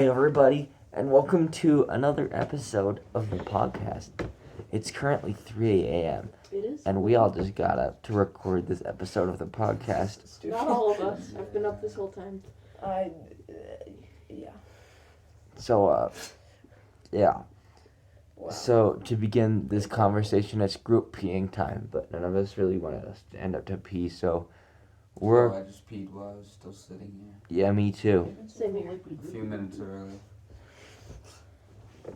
Hey everybody, and welcome to another episode of the podcast. It's currently 3 a.m. It is. and we all just got up to record this episode of the podcast. Not all of us. I've been up this whole time. Yeah. So, yeah. Wow. So, to begin this conversation, it's group peeing time, but none of us really wanted us to end up to pee, so we're... Oh, I just peed while I was still sitting here. Yeah, me too. Same here. A few minutes early.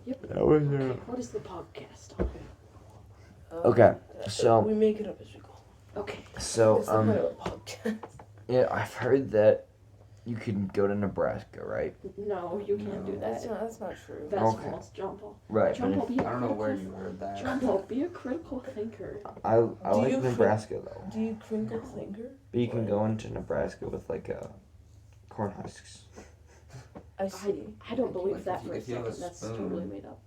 Yep. That was, Okay, what is the podcast on? Okay, so... We make it up as we go. Okay. So, It's not a podcast. yeah, I've heard that you can go to Nebraska, right? No, you can't do that. That's not true. That's Okay. false, John Paul. Right. John Paul, be a I don't know where critical- you heard that. John Paul, be a critical thinker. I Do like you Nebraska, though. Do you crinkle thinker? But you can go into Nebraska with like corn husks. I see. I don't believe that If for a you have a second. That's spoon. totally made up.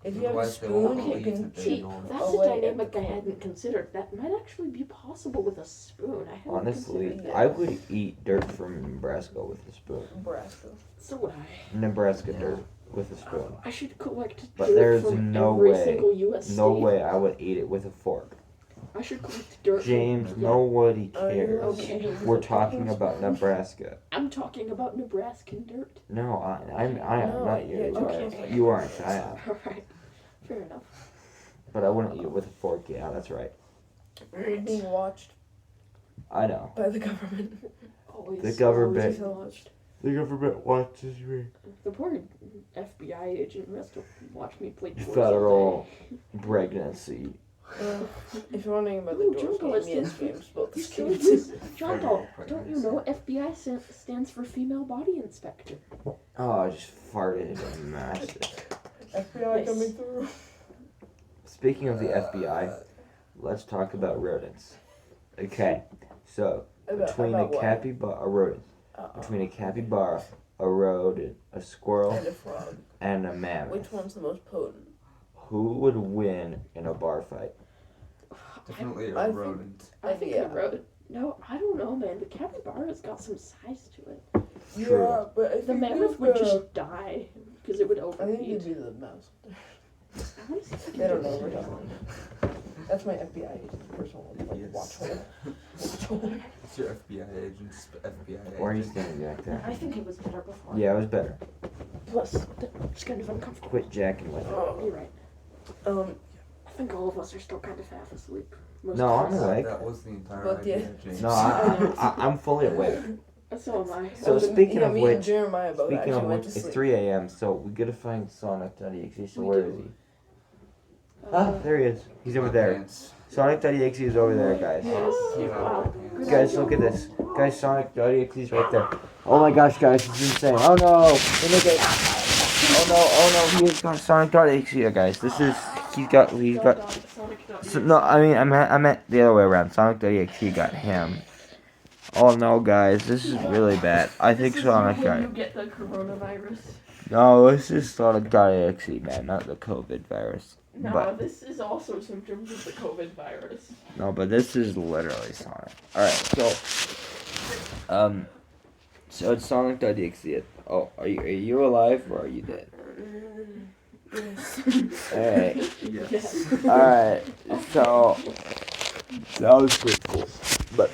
If you have a Otherwise they won't spoon, you believe can that they See, know. that's Oh, a wait. dynamic I hadn't considered. That might actually be possible with a spoon. I hadn't Honestly, considered that. I would eat dirt from Nebraska with a spoon. Nebraska. So would I. Nebraska dirt with a spoon. I should collect But dirt there's from no every way, single U.S. No state. way I would eat it with a fork. I should collect dirt. James, from, nobody Oh, cares. Okay. We're talking about Nebraska. I'm talking about Nebraskan dirt. No, I am No, not you. yeah, okay. You aren't. I am. Alright. Fair enough. But I wouldn't eat it with a fork. Yeah, that's right. You're being watched I know. by the government. Always. The government. always watched. The government watches me. The poor FBI agent who has to watch me play Doors all Federal day. pregnancy. If you're wondering about the Ooh, Doors Jungle game, is yes, James, both He's games. killing me. John Paul, Federal don't you know FBI stands for Female Body Inspector? Oh, I just farted and mashed it. FBI Nice. coming through. Speaking of the FBI, let's talk about rodents. Okay, so between a what? capybara, rodents, between a capybara, a rodent, a squirrel, And a frog. and a mammoth, Which one's the most potent? who would win in a bar fight? Definitely I a think- rodent. I think Yeah. the road. No, I don't know, man. The capybara's got some size to it. True. Yeah, but I The think mammoth would the- just die because it would I think overheat. it'd be the mouse. I wanna see if I can They don't do know what we're this. talking about. That's my FBI agent, personal like, Yes. watch hole. It's your FBI agent's FBI agent. Why are you standing back there? I think it was better before. Yeah, it was better. Plus, it's kind of uncomfortable. Quit jacking with it. You're right. Um, I think all of us are still kind of half asleep. Most No, of I'm us. awake. That was the entire But idea, yeah. James. No, I'm fully awake. So am I. So me speaking of and which, Jeremiah both speaking actually of went which, to it's sleep. 3 a.m. So we gotta find Sonic.exe. So We where do. is he? Ah, there he is. He's over there. Pants. Sonic.exe is over there, guys. Yes. Wow. Good Guys, idea. look at this. Guys, Sonic.exe is right there. Oh my gosh, guys, it's insane. Oh no! Oh no, he has got Sonic.exe, guys. This is, he's got, so, no, I meant the other way around. Sonic.exe got him. Oh no, guys, this is really bad. I think Sonic When got you get the coronavirus. No, this is Sonic.exe, man, not the COVID virus. No, But- this is also symptoms of the COVID virus. No, but this is literally Sonic. Alright, so it's Sonic.exe. Oh, are you alive or are you dead? Alright, Yes. alright, so that was pretty cool. But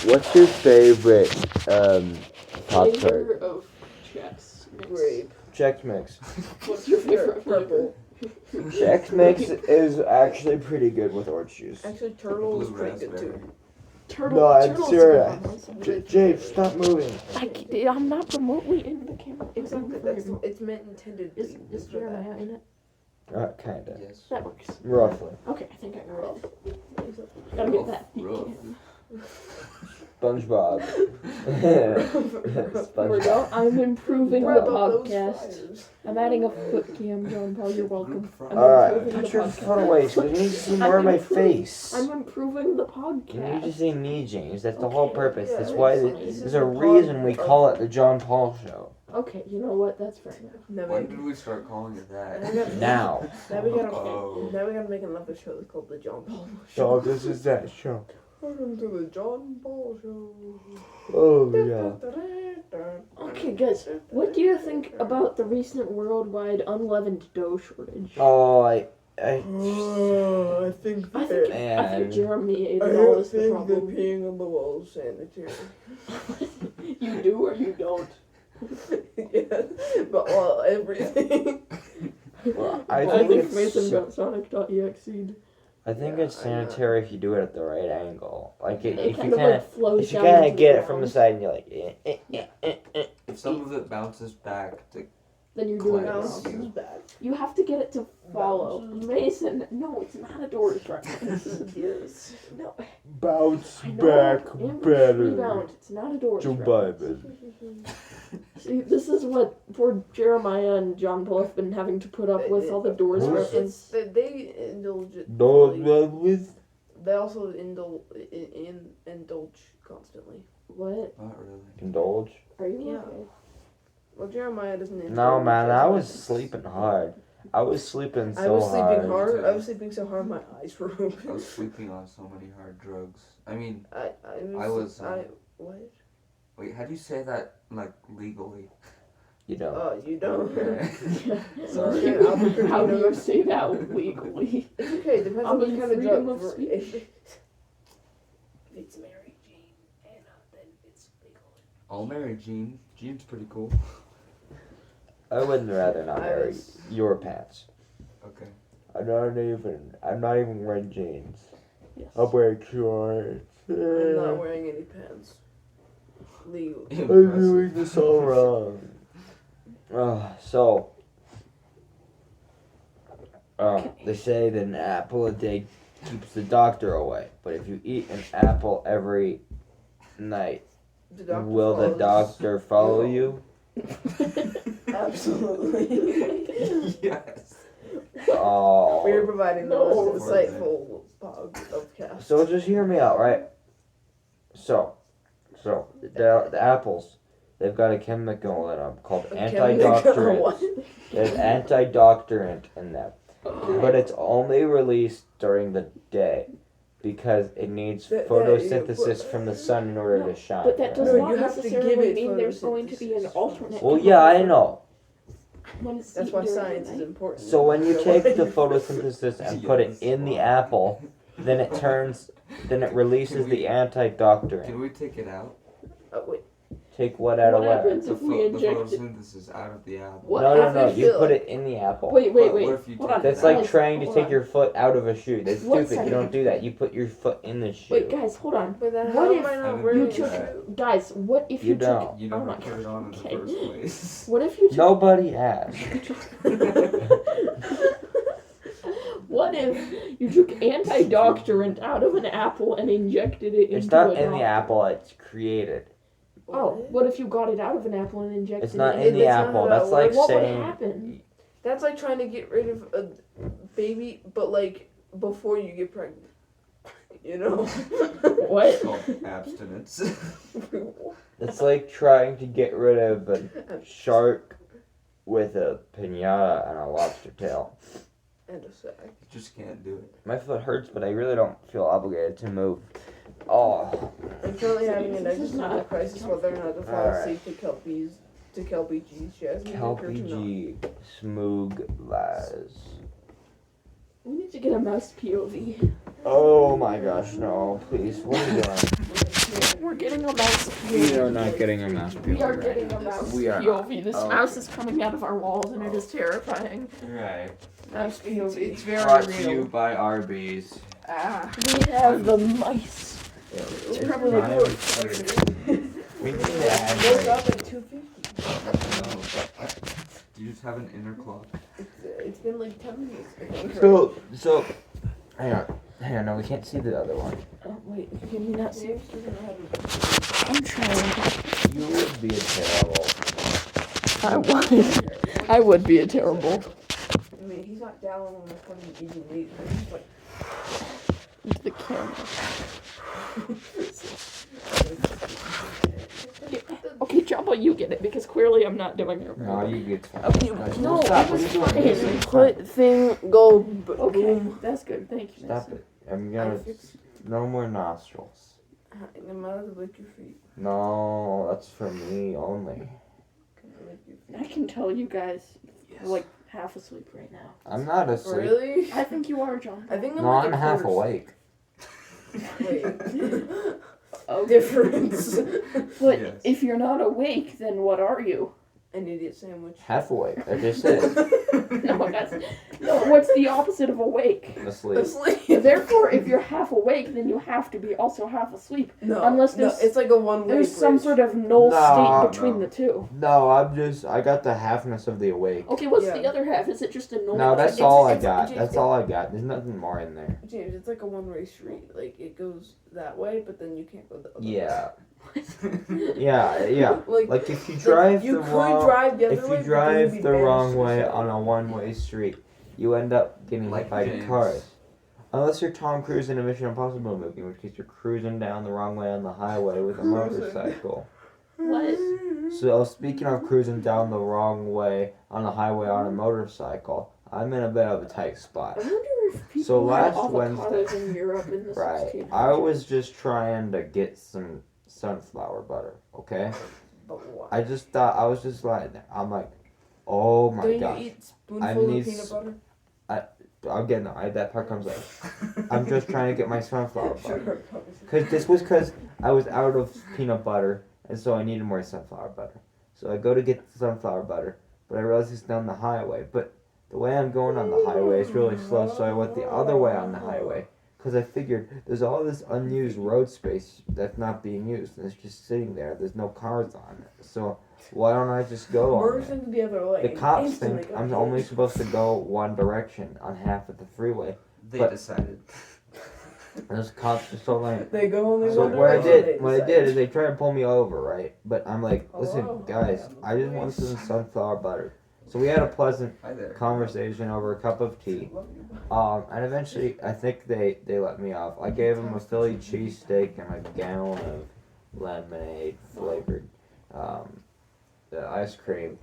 what's your favorite Pop Tart? Flavor of Chex Mix. Grape. Chex Mix. What's your favorite flavor? Purple. Chex Mix is actually pretty good with orange juice. Actually, turtle is Blue pretty good raspberry. too. Turtle. No, I'm turtle's serious. good. That's really good. James, stop moving. I'm not remotely in the camera. Exactly. It's meant intended. Is for that. Jeremiah in it? Kinda. Yes. That works. Roughly. Okay, I think I got it. Gotta get that. Rough. SpongeBob. There we SpongeBob. go. I'm improving the What about those podcast. fires? I'm adding a foot cam, John Paul. You're welcome. I'm Alright, improving put the your podcast. foot away so we need to see more of my face. I'm improving the You need to podcast. see me, James. That's the whole Okay, purpose. yeah, That's that's why fine. there's a reason we call it the John Paul Show. Okay, you know what? That's fair enough. Now When we, did we start calling it now that? we gotta, Now. now we gotta, Oh. now we gotta make another show that's called the John Paul So Show. this is that show. Welcome to the John Paul Show. Oh yeah. Okay, guys, what do you think about the recent worldwide unleavened dough shortage? Oh, I I think I think Man. Jeremy ate I it all don't is the think the problem. peeing on the wall is sanitary. You do or you don't? Yeah, but well, everything. Well, I think think it's Mason got Sonic.exe. I think Yeah, it's I know. sanitary if you do it at the right angle. Like It if you kind of kind like flows if you down kind of into get the it from the ground. side and you're like, If some of it bounces back, Then you're doing it Close. wrong. Bounces back. You have to get it to follow. Bounces. Mason, no, it's not a door reference. Yes. No, bounce I know. Ambush rebound. It's not a door reference. See, this is what poor Jeremiah and John Paul have been having to put up with all the doors Who's- reference. They indulge it. Those fully. with They also indulge constantly. What? not really. indulge. Are you Yeah. okay? Well, Jeremiah doesn't indulge. No man, as I was much. sleeping hard. I was sleeping so I was sleeping hard. hard. I was sleeping so hard my eyes were I open. was sleeping on so many hard drugs. I mean, I what? wait, how do you say that, like, legally? You know. Oh, you don't. Okay. Sorry. How do you say that legally? It's okay. Depends I on what mean, kind of freedom drug. of speech. If it's Mary Jane, then it's legal. I'll marry Jean. Jean's pretty cool. I would rather not I marry was- your pants. Okay. I'm not even wearing jeans. Yes. I'm wearing shorts. I'm not wearing any pants. Legal. I'm doing this all wrong. They say that an apple a day keeps the doctor away, but if you eat an apple every night, The doctor will the follows. doctor follow you? Absolutely. Yes. Oh. We are providing the No. most insightful Pogcast. So just hear me out, right? So the apples, they've got a chemical in them called antidoctorant. What? There's antidoctorant in them, but it's only released during the day because it needs photosynthesis from the sun in order to shine. But that does No, not you have to give necessarily it mean there's going to be an photosynthesis. alternate. Well, yeah, I know. That's That's why science is important. So when you take the photosynthesis and put it in the apple, then it releases the antidoctorant. Can we take it out? Wait. Take what out of What what? happens if we the inject it? photosynthesis out of the apple. What No, happens? you put it in the apple. Wait. What if you Hold take on. That's it like out? trying to Hold take on. your foot out of a shoe. That's One stupid. You don't do that. You put your foot in the shoe. Wait, guys, hold on. But then What how if am I not you wearing You a took, shoe? guys. What if You you don't. took? You Oh never my put it god. on in the Okay. first place. What if you took? Nobody asked. What if you took antidoctorant out of an apple and injected it into It's not a in the doctor? apple. It's created. Oh, what if you got it out of an apple and injected It's not it in the That's not apple. how That's that like works. What would saying. happen? That's like trying to get rid of a baby, but like before you get pregnant. You know? What? It's called abstinence. It's like trying to get rid of a shark with a pinata and a lobster tail. And a sack. You just can't do it. My foot hurts, but I really don't feel obligated to move. Oh, I'm currently having an This is existential not crisis whether or not to fall Alright. asleep to Kelpie G's Jasmine or to not. Kelpie Smoog Lies. We need to get a mouse POV. Oh my gosh, no, please. What are you doing? We're getting a mouse We POV. are not getting a mouse We are POV right getting now. a mouse We are not. POV. This Oh. mouse is coming out of our walls and it is terrifying. Right. Mouse POV. It's very Brought to you real. by Arby's. We have the mice. It's probably Not like even- We need to Woke add up at 2:50. Do you just have an inner clock? It's been like 10 minutes. I think, right? So, hang on, no, we can't see the other one. Oh, wait, can we not see? Maybe she's gonna have I'm trying. You would be a terrible. I would be a terrible. I mean, he's not down on the fucking eating meat. He's like, Into the camera. Okay, Jumbo, you get it because clearly I'm not doing it. No, you get fine. Okay, Guys, no, stop. I What are was you doing? fine. This is fine. put thing, go, Okay, boom. that's good. Thank you. Stop Mason. it. I'm gonna. No more nostrils. I'm allowed to lick your feet. No, that's for me only. Can I lick your feet? I can tell you guys, you're like half asleep right now. I'm not asleep. Really? I think you are, John. I think I'm No, like I'm a half quarter awake. Wait. Oh, Difference. But Yes. if you're not awake, then what are you? An idiot sandwich. Half awake. I just said No, what's the opposite of awake? asleep. Asleep. Therefore, if you're half awake, then you have to be also half asleep. No. Unless no, there's- it's like a one-way There's some bridge. sort of null No, state between no. the two. No, I got the halfness of the awake. Okay, what's Yeah. the other half? Is it just a null? No, that's it's- all I it's- got. it's- That's all I got. There's nothing more in there. James, it's like a one-way street. Like, it goes that way, but then you can't go the other way. Yeah. Yeah. Like, Like if you drive you the could wrong, drive the other if way, you but then drive you'd be the banished wrong to way the on a one-way street, you end up getting hit Like by James. cars. Unless you're Tom Cruise in a Mission Impossible movie, in which case you're cruising down the wrong way on the highway with a Cruising. motorcycle. What? So speaking of cruising down the wrong way on the highway on a motorcycle, I'm in a bit of a tight I spot. wonder if people So had last avocados Wednesday- in Europe in the Right. 1600s. I was just trying to get some sunflower butter, okay? But why? I just thought, I was just lying there. I'm like, oh my Don't gosh. you eat spoonful need of peanut s- butter? I'm getting that part comes later. I'm just trying to get my sunflower butter. Sure. Because I was out of peanut butter, and so I needed more sunflower butter. So I go to get the sunflower butter, but I realize it's down the highway. But the way I'm going on the highway is really slow, so I went the other way on the highway. Because I figured there's all this unused road space that's not being used, and it's just sitting there. There's no cars on it. So why don't I just go on Merge it? into the other lane. The cops Instantly think got I'm hit. only supposed to go one direction on half of the freeway. They But- decided. And those cops are so lame. They go only So one what I direction, did, they what I did decide. is they try to pull me over, right? But I'm like, listen, Hello? guys, I just want some sunflower butter. So we had a pleasant Hi there. conversation over a cup of tea. And eventually, I think they let me off. I gave them a Philly cheesesteak and a gallon of lemonade flavored the ice cream.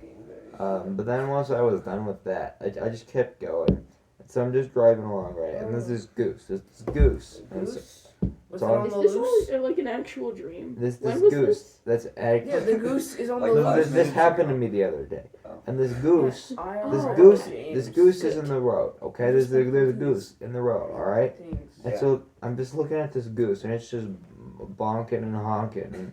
But then once I was done with that, I just kept going. So I'm just driving along, right? And this is Goose. This is Goose. And so, Goose? Was so it on Is the this loose? all like an actual dream? this When this was Goose. this? That's Yeah, the goose is on Like the five this, loose. this minutes happened ago. to me the other day. Oh. And this goose, this Oh, goose, James. this goose is in the road. Okay, there's a goose in the road. All right. Thanks. And Yeah. so I'm just looking at this goose, and it's just bonking and honking, and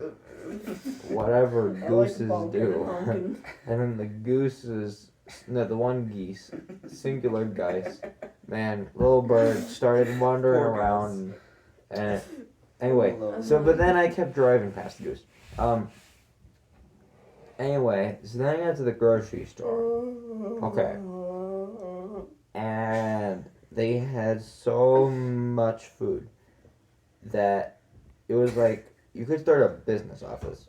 whatever I like gooses bonking do. and honking. And then the gooses, no, the one geese, singular geese, man, little bird started wandering Poor around, and anyway, Hello. so but then I kept driving past the goose. Anyway, so then I got to the grocery store, Okay. and they had so much food that it was like you could start a business office,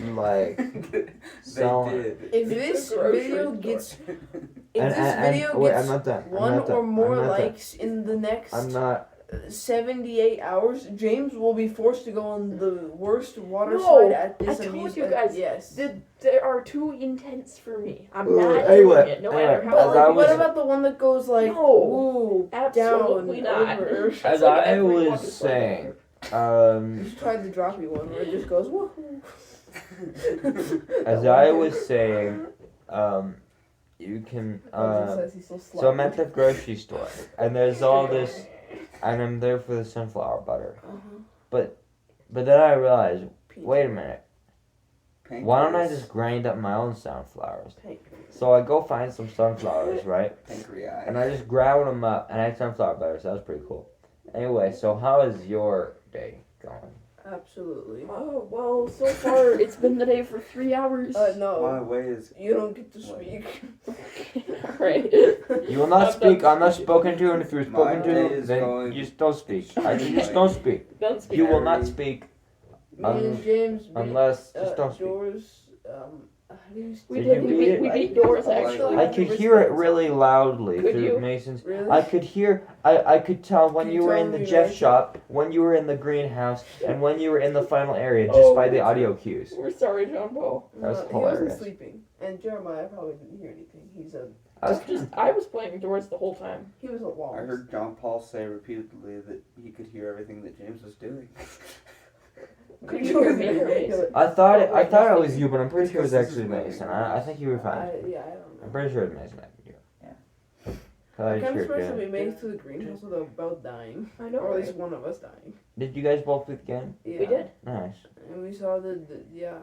like They selling. did. If this grocery video store. gets, if And, this and, video wait, gets I'm not done. I'm one not done. or more I'm not done. likes in the next I'm not. 78 hours, James will be forced to go on the worst water No, slide at I this told amusement. you guys, Yes. They are too intense for me. I'm Ugh, not anyway, doing it, no matter anyway, how. But as like, I what was- about the one that goes like, No, ooh, absolutely down, not. over? It's As like I every was water slide saying, You just tried the droppy one where it just goes, woohoo. as I was saying, you can. Says he's So I'm at the grocery store, and there's all this, and I'm there for the sunflower butter. But then I realized, wait a minute, why don't I just grind up my own sunflowers? So I go find some sunflowers, right? Pancreas. And I just ground them up, and I had sunflower butter, so that was pretty cool. Anyway, so how is your day going? Absolutely. Oh, well, so far it's been the day for 3 hours. My No, way is. you don't get to speak. Alright. You will not speak unless spoken to, and if you're My spoken day to, is then going- you just don't speak. You just don't speak. Don't speak. You will not speak Me and James beat unless just don't speak. Doors We Did did. you beat it? We beat yours I actually. I could hear it really loudly Could through you? Mason's. Really? I could hear. I could tell when Can you you were tell in the me Jeff Mason? shop, when you were in the greenhouse, and when you were in the final area, just by the audio cues. We're sorry, John Paul. That was He wasn't hilarious. sleeping, and Jeremiah probably didn't hear anything. I was playing doors the whole time. He was a wall. I heard John Paul say repeatedly that he could hear everything that James was doing. Could you hear me or Mason? I thought it was you, but I'm pretty sure it was actually Mason. I think you were fine. I don't know. I'm pretty sure it was Mason. Yeah. I kind of Sure surprised that did. we made it to the greenhouse without dying. I know. Or at least Right? one of us dying. Did you guys both beat the game? Yeah. We did. Nice. And we saw the yeah.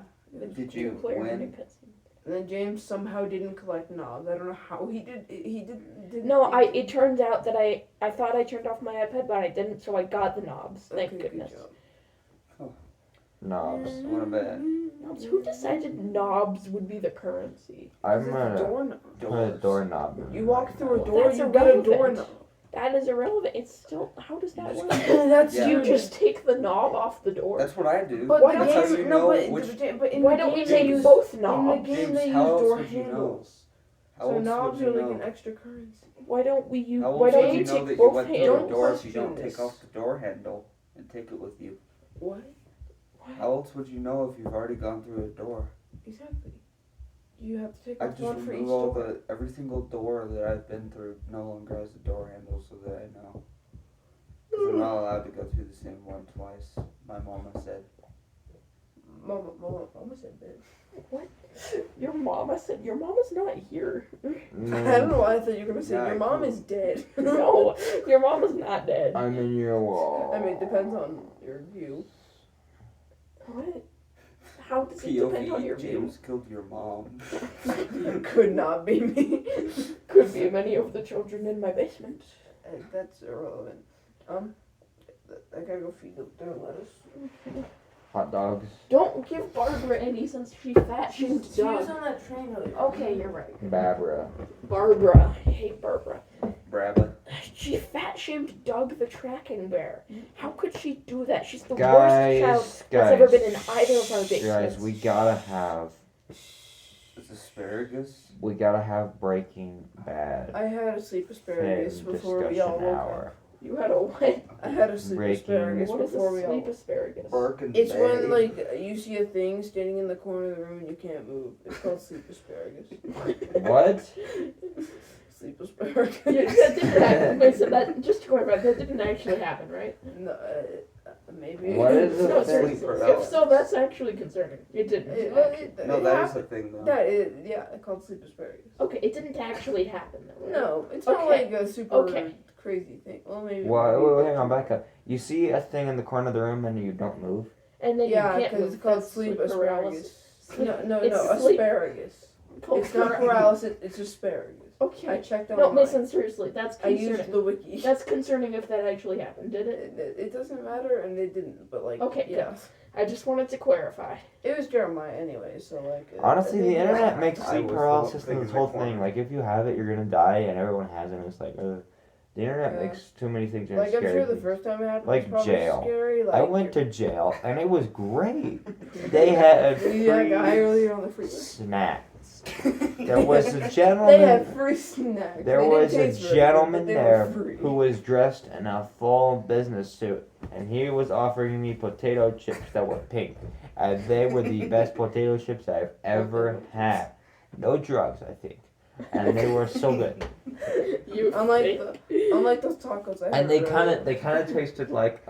Did you Two-player win? mini cutscene. And then James somehow didn't collect knobs. I don't know how he did. He didn't. No, it turns out that I thought I turned off my iPad, but I didn't, so I got the knobs. Thank Okay, good goodness. job. Knobs. What a bet. Knobs. Who decided knobs would be the currency? I'm It's a gonna doorknob. put a doorknob. You walk through a door, That's you get a irrelevant. doorknob. That is irrelevant. It's still. How does that work? That's Yeah. Do you just take the knob off the door? That's what I do. But Why the don't That's how game, you no, know but, which. but in Why the don't we game take they use, both in the knobs? game James, they use how else door would you know? handles. How So else knobs would are you like know? an extra currency. Why don't we use? How Why else don't would we you know take that you both went through a handles? door if you don't question take this. off the door handle and take it with you? What? How else would you know if you've already gone through a door? Exactly. You have to take I off just one for each remove all door. every single door that I've been through no longer has a door handle so that I know. 'Cause I'm not allowed to go through the same one twice. My mama said. Mama said that. What? Your mama said your mama's not here. I don't know why I thought you were gonna say Yeah, your mom cool. is dead. No, your mama's not dead. I'm in your wall. I mean, it depends on your view. What? How does it depend on your POV, view? James killed your mom. Could not be me. Could be many of the children in my basement. That's irrelevant. I gotta go feed their lettuce. Hot dogs. Don't give Barbara any since she fat shamed She was Doug. on that train earlier. Okay, you're right. Barbara. Barbara. I hate Barbara. Brabba. She fat shamed Doug the tracking bear. How could she do that? She's the worst Guys, child guys. that's ever been in either of our basements. Guys, we gotta have It's asparagus. Breaking Bad. I had a sleep asparagus Film before we discussion all woke hour. up. You had a what? I had a sleep Breaking asparagus What is before a we all. sleep asparagus? Birkin It's Bay. when like you see a thing standing in the corner of the room and you can't move. It's called sleep asparagus. What? Sleep asparagus. Yeah, that didn't happen. Wait, so that, just to clarify, that didn't actually happen, right? No, maybe. What is it? No, Sleep seriously. paralysis. If so, that's actually concerning. It didn't. No, that is a thing though. That is, yeah, it's called sleep asparagus. Okay, it didn't actually happen though. Right? No, it's not Okay. like a super Okay. crazy thing. Well, maybe. Wait, hang on, back up. You see a thing in the corner of the room and you don't move? And then Yeah, you can't 'cause move. it's called That's sleep paralysis. No, It's sleep. asparagus. Called It's not paralysis. It's asparagus. I Okay. checked No, online. listen, seriously, that's I concerning. used the wiki. That's concerning if that actually happened, did it? It doesn't matter, and it didn't. But like, Okay, yeah, I just wanted to clarify. it was Jeremiah anyway. So like, Honestly, I the think- internet makes I sleep was the paralysis thing and in this the whole corner. thing. Like, if you have it, you're gonna die, and everyone has it, and it's like, the internet Yeah. makes too many things Like I'm scary. sure the things. first time it happened Like was probably jail. scary. Like I went to jail, and it was great. They had that guy free earlier on the freeway. snacks. There was a They gentleman. had free snacks. There They was didn't a taste very good, gentleman but they were there free. who was dressed in a full business suit, and he was offering me potato chips that were pink, and they were the best potato chips I've ever had. No drugs, I think, and they were so good. You Unlike fake. Unlike those tacos I had. And they earlier. kind of tasted like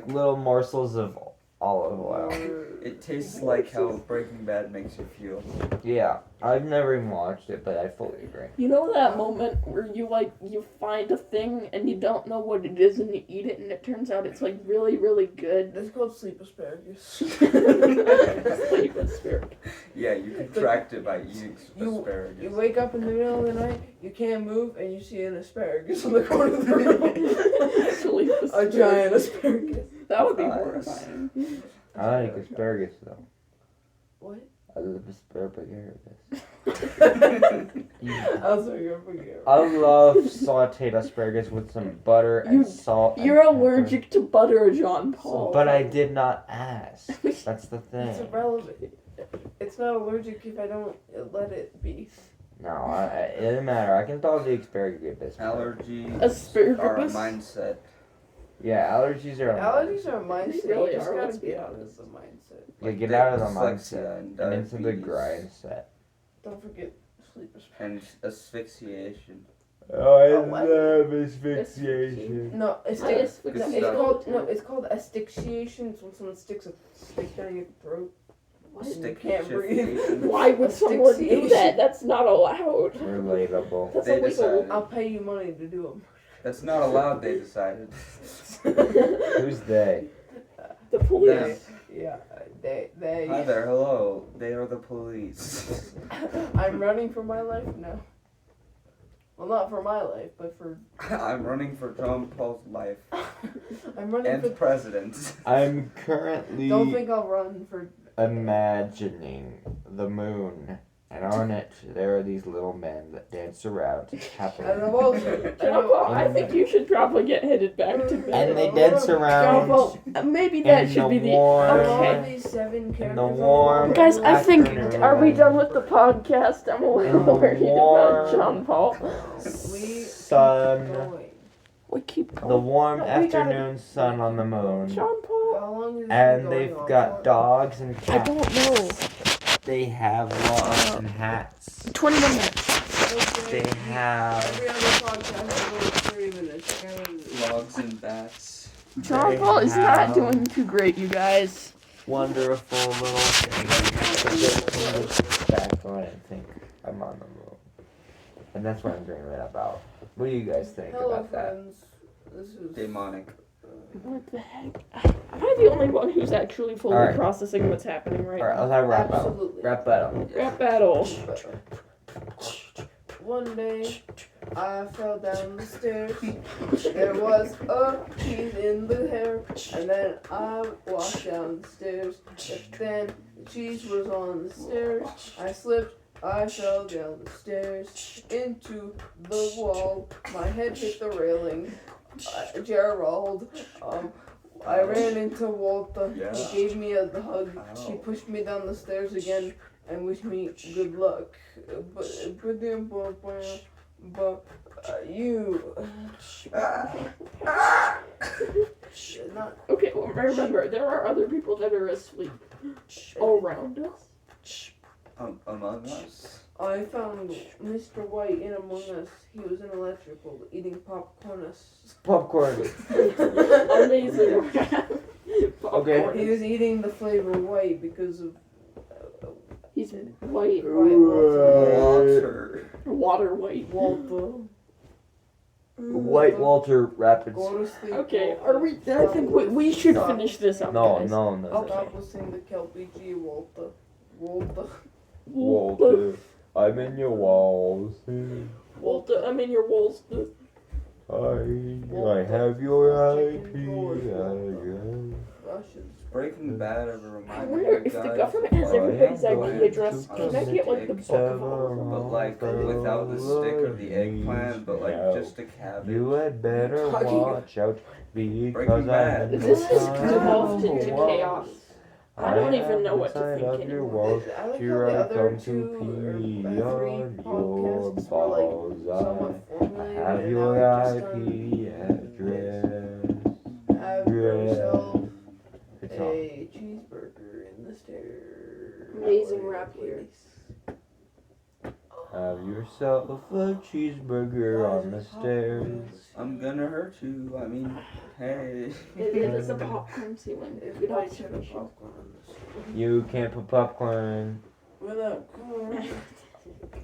little morsels of olive oil. It tastes like how Breaking Bad makes you feel. Yeah, I've never even watched it, but I fully agree. You know that moment where you find a thing and you don't know what it is and you eat it and it turns out it's like really, really good? That's called sleep asparagus. Sleep asparagus. Yeah, you contract it by eating asparagus. You wake up in the middle of the night, you can't move, and you see an asparagus on the corner of the room. Sleep A asparagus. giant asparagus. That would be Nice. horrifying. I like asparagus though. What? I love asparagus. I'll say you're forget. I love sauteed asparagus with some butter and salt. and You're pepper. allergic to butter, John Paul. But I did not ask. That's the It's thing. irrelevant. It's not allergic if I don't let it be. No, it doesn't matter. I can solve the asparagus. Allergies Asparagus? are a mindset. Yeah, allergies are. Allergies are a mindset. They really You just are, gotta let's be get out of honest. the mindset. Yeah, get out of the Dyslexia mindset and and into the diabetes grind set. Don't forget sleep. And asphyxiation. Oh, I Oh, what? love asphyxiation. No, it's I guess it's that's called it's called asphyxiation. It's when someone sticks a stick down your throat. What? And you can't breathe. Why would someone do Asphyxiation. that? That's not allowed. Relatable. That's They illegal. decided. I'll pay you money to do them. That's not allowed, they decided. Who's they? The police. Yeah, they. Hi there, hello. They are the police. I'm running for my life now. Well, not for my life, but for. I'm running for John Paul's life. I'm running And for. president. I'm currently Don't think I'll run for. imagining the moon, and on it there are these little men that dance around happily. I don't know. Also, John Paul, I think you should probably get headed back to bed. And they dance John around Paul, maybe that in should the be the. warm- Okay. These 7 characters. in the warm Guys, I think. afternoon. Are we done with the podcast? I'm a In little the worried about warm- John Paul. sun, We keep going. the warm No, we gotta- afternoon sun on the moon, John Paul? How long is and they've got dogs and I cats. don't know. They have logs and hats. 20 minutes. They have Every other podcast is only 30 minutes. Logs and bats. John They Paul is not have doing too great, you guys. wonderful little things. Back on and think I'm on the moon, and that's what I'm dreaming about. What do you guys think Hello, about that? friends. This is. Demonic. What the heck? Am I the only one who's actually fully Alright. processing what's happening right Alright, now? let's have a rap battle. Absolutely. Rap battle. Rap battle. One day, I fell down the stairs. There was a cheese in the hair, and then I walked down the stairs. Then the cheese was on the stairs. I slipped. I fell down the stairs into the wall. My head hit the railing. Gerald. I ran into Walter. Yeah. He gave me a hug. He Ow. pushed me down the stairs again and wished me good luck. But you. Not. Okay, well, remember, there are other people that are asleep all around us. Among Us. I found Mr. White in Among Us. He was in electrical, eating popcorn. Popcorn. Amazing. Okay. He was eating the flavor white because of He's white. Water. Water white. Walter. White Walter Rapids. Go to sleep. Okay, Walter. are we? I think we should No. finish this up, No, guys. no. Stop listening to Kelpie G. Walter. Walter. Walter, I'm in your walls. Walter, I'm in your walls. I have your IP. Russians. Breaking Bad ever I reminded wonder me if the guys government of, has like, everybody's going IP address. to Can I get like the book of all of them? But like without the stick or the eggplant, but like just a cabbage. You had better watch out because Breaking Bad. This has time devolved to into walk. chaos. I don't even know what to Inside think of your anymore. walls, I like here how the I other come to two pee or on your podcasts were like somewhat balls. I formulated. have and your now it's just IP address. Have yourself It's a on. cheeseburger in the stairs. Amazing rap lyrics. Have yourself a cheeseburger on the stairs. I'm gonna hurt you. I mean, hey. It is a popcorn ceiling. Good Everybody should have observation. popcorn on this. You can't put popcorn. Without corn.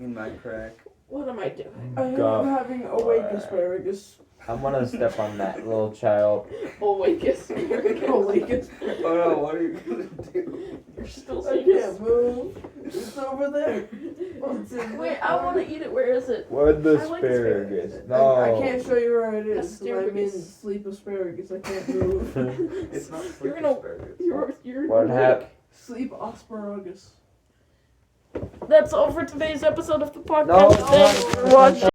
In my crack. What am I doing? I Go. am having awake asparagus. I'm gonna step on that little child. Awake asparagus. Awake asparagus. Oh no, what are you gonna do? You're still I seeing can't move. It's over there. It's in Wait, the I want to eat it. Where is it? Where's the I like asparagus? asparagus. No. I can't show you where it is. 'Cause I'm in Asparagus. sleep asparagus. I can't move. It's not You're sleep gonna- asparagus. You're What awake. happened? Sleep asparagus. That's all for today's episode of the podcast. No, Thanks for watching.